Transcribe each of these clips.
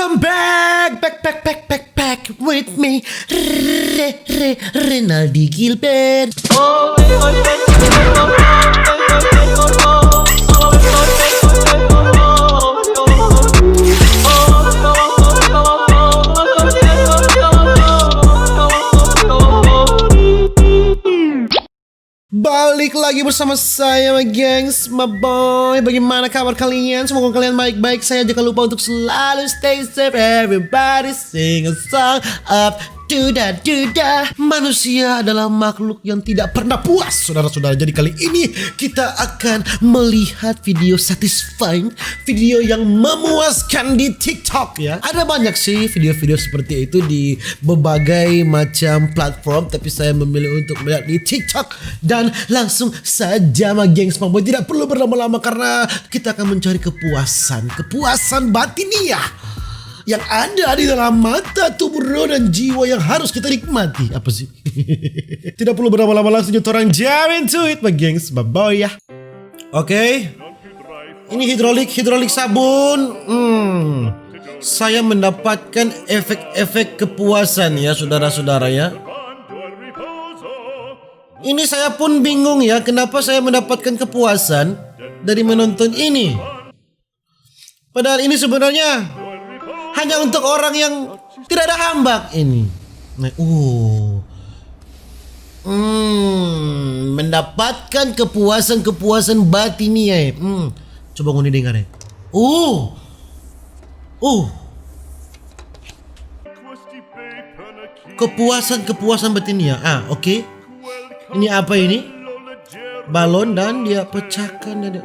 Come back with me, Renaldi Gilbert. Balik lagi bersama saya, my gengs, my boy. Bagaimana kabar kalian? Semoga kalian baik-baik. Saya jangan lupa untuk selalu stay safe. Everybody sing a song of duda. Manusia adalah makhluk yang tidak pernah puas, saudara-saudara. Jadi kali ini kita akan melihat video satisfying, video yang memuaskan di TikTok ya. Ada banyak sih video-video seperti itu di berbagai macam platform, tapi saya memilih untuk melihat di TikTok. Dan langsung saja, my gengs, my boy, tidak perlu berlama-lama karena kita akan mencari kepuasan batiniah yang ada di dalam mata, tubuh, roh, dan jiwa yang harus kita nikmati. Apa sih? Tidak perlu berlama-lama, langsung orang jump into it, my gengs, my boy ya. Oke. Ini hidrolik sabun. Saya mendapatkan efek-efek kepuasan ya, saudara-saudara ya. Ini saya pun bingung ya, kenapa saya mendapatkan kepuasan dari menonton ini. Padahal ini sebenarnya hanya untuk orang yang tidak ada hambak ini. Mendapatkan kepuasan batiniah. Coba ngundi dengar ya. Kepuasan batiniah. Oke. Ini apa ini? Balon dan dia pecahkan ada.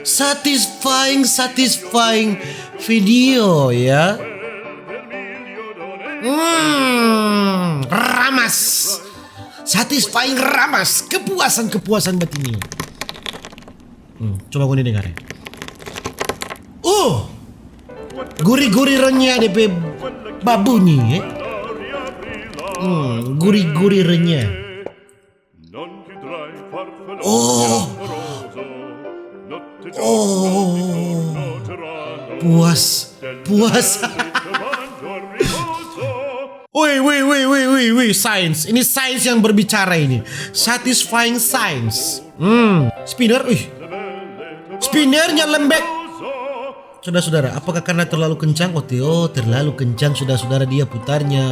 Satisfying video ya. Ramas. Satisfying ramas. Kepuasan batin. Coba gue dengar ya. Gurih-gurih renyah DP babunyi ya. Gurih-gurih renyah. Puas. Wih, sains. Ini sains yang berbicara ini. Satisfying science. Spinner, spinnernya lembek. Saudara-saudara, apakah karena terlalu kencang? Terlalu kencang, saudara-saudara, dia putarnya.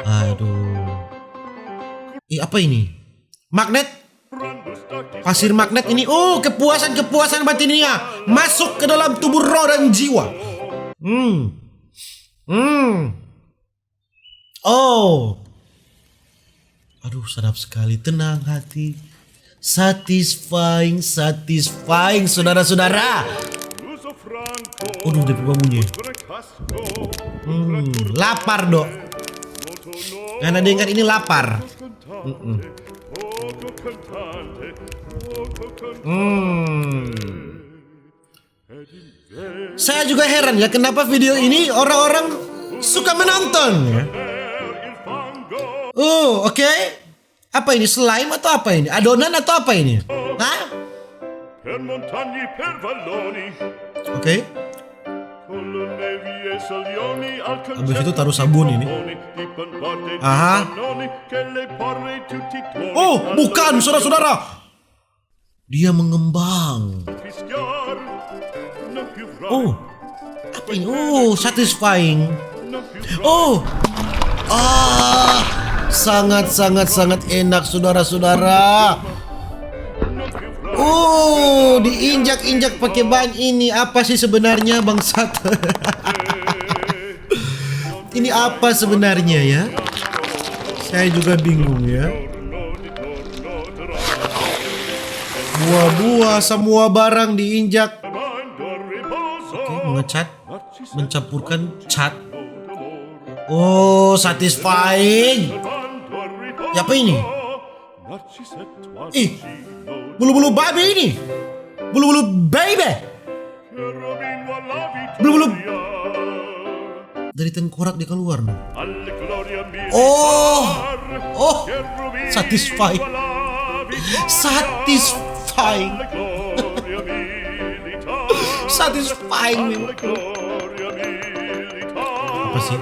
Aduh. Apa ini? Magnet? Pasir magnet ini. Kepuasan batiniah masuk ke dalam tubuh, roh, dan jiwa. Aduh, sedap sekali. Tenang hati. Satisfying, saudara-saudara. Dia bangunnya. Lapar dok. Karena dengar ini lapar. Saya juga heran ya, kenapa video ini orang-orang suka menonton ya. Oke. Apa ini, slime atau apa ini? Adonan atau apa ini? Oke. Habis itu taruh sabun ini. Bukan, saudara-saudara. Dia mengembang. Apa ini? Satisfying. Sangat enak, saudara-saudara. Diinjak-injak pakai bahan ini. Apa sih sebenarnya, bangsat? Ini apa sebenarnya ya? Saya juga bingung ya. Buah-buah, semua barang diinjak. Oke, mengecat, mencampurkan cat. Satisfying. Ya, apa ini? Bulu-bulu babi ini. Bulu-bulu baby. Bulu-bulu dari tengkorak dia keluar nih. Satisfying. Satisfying memang. Apa sih?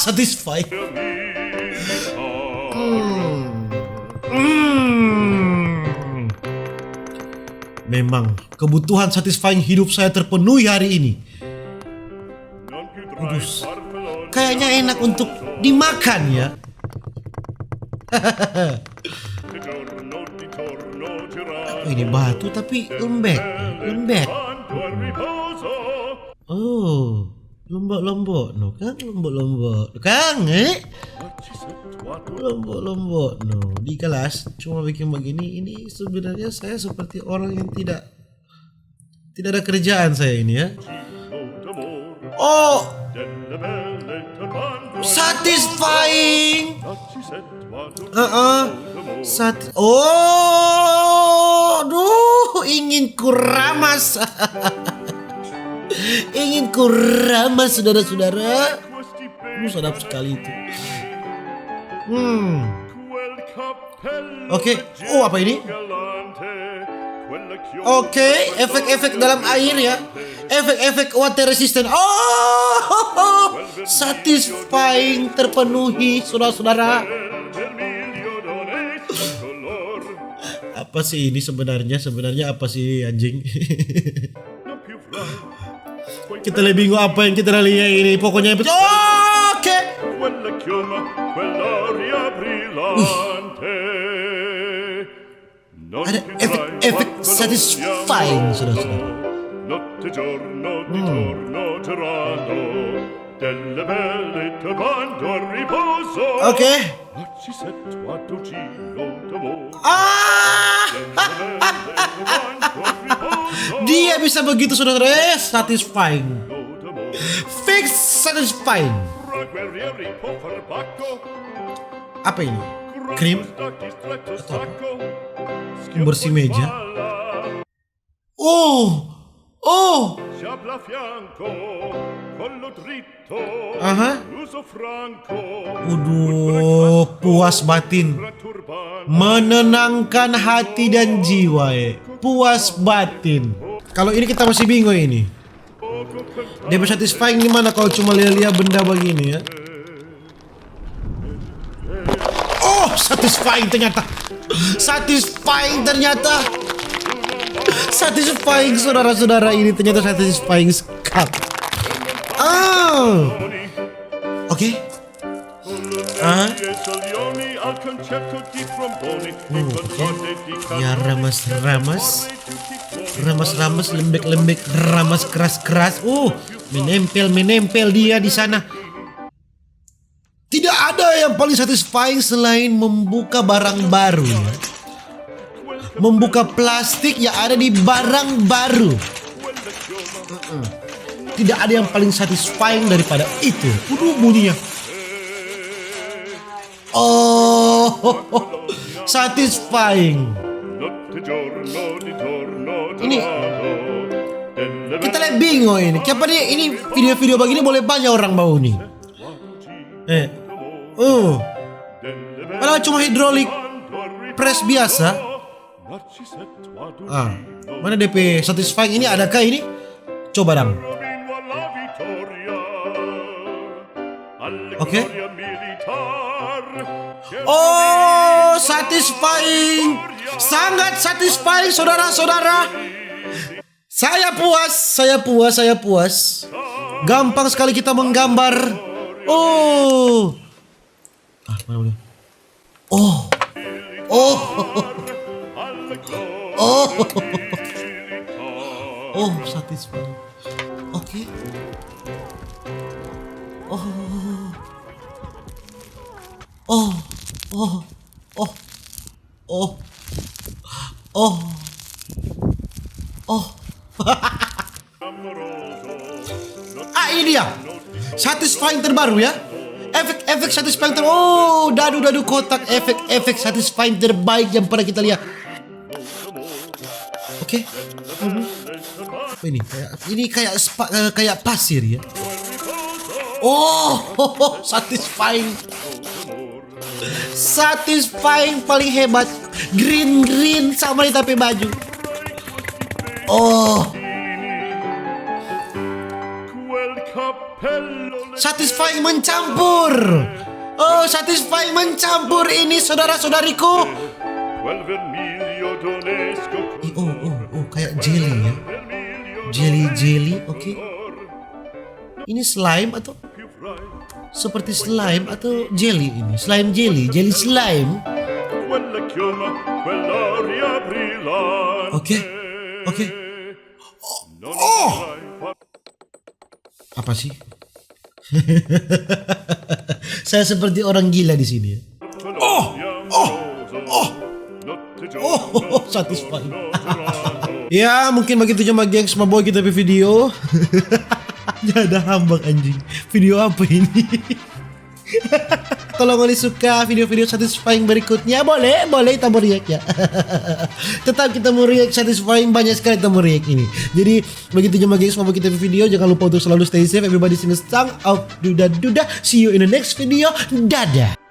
Satisfying. Memang kebutuhan satisfying hidup saya terpenuhi hari ini. Kudus. Kayaknya enak untuk dimakan ya. Apa ini batu tapi lembek. Oh, lembut no kan, lembut kan, lembut no. Di kelas cuma bikin begini, ini sebenarnya saya seperti orang yang tidak ada kerjaan saya ini ya. Oh, satisfying. Ingin kuramas. Ingin kuramas saudara-saudara. Sedap sekali itu. Oke. Apa ini? Oke, efek-efek dalam air ya. Efek-efek water resistant. Satisfying terpenuhi saudara-saudara. Apa sih ini sebenarnya? Sebenarnya apa sih anjing? Kita lebih bingung apa yang kita lihat ini. Pokoknya oke. Ada efek-efek satisfying saudara-saudara. Oke. Dia bisa begitu saudara. Satisfying. Fix satisfying. Apa ini? Krim? Atau apa? Bersih meja. Puas batin. Menenangkan hati dan jiwa Puas batin. Kalau ini kita masih bingung ini. DP satisfying gimana kalau cuma lihat-lihat benda begini ya? Satisfying ternyata. Satisfying saudara-saudara, ini ternyata satisfying sekali. Oke. Ya ramas, lembek, ramas keras. Menempel dia di sana. Tidak ada yang paling satisfying selain membuka barang baru ya. Membuka plastik yang ada di barang baru. Tidak ada yang paling satisfying daripada itu. Bunyinya. Satisfying. Ini kita lihat bingung ini. Kenapa ini video-video begini boleh banyak orang mau nih. Padahal cuma hidrolik press biasa. Mana DP satisfying ini, adakah ini? Coba dong. Oke. Satisfying. Sangat satisfying saudara-saudara. Saya puas. Gampang sekali kita menggambar. Satisfying. Oke. Ini dia. Satisfying terbaru ya. Efek satisfying dadu kotak, efek satisfying terbaik yang pernah kita lihat. Oke. Apa ini? Kayak pasir ya. Satisfying paling hebat. Green sama di tapi baju. Satisfying mencampur. Oh, satisfying mencampur ini saudara-saudariku. Oh, kayak jelly ya. Jelly, oke. Ini slime atau seperti slime atau jelly ini? Slime jelly slime. Oke. Oh. Apa sih? Saya seperti orang gila di sini. Satisfying. Ya, mungkin begitu cuma gengs maboy kita video. Ya ada hambak anjing. Video apa ini? Kalau kalian suka video-video satisfying berikutnya, boleh kita mau react ya. Tetap kita mau react satisfying, banyak sekali kita mau react ini. Jadi begitu cuma guys mau kita video, jangan lupa untuk selalu stay safe. Everybody sing a song of duda. See you in the next video. Dadah.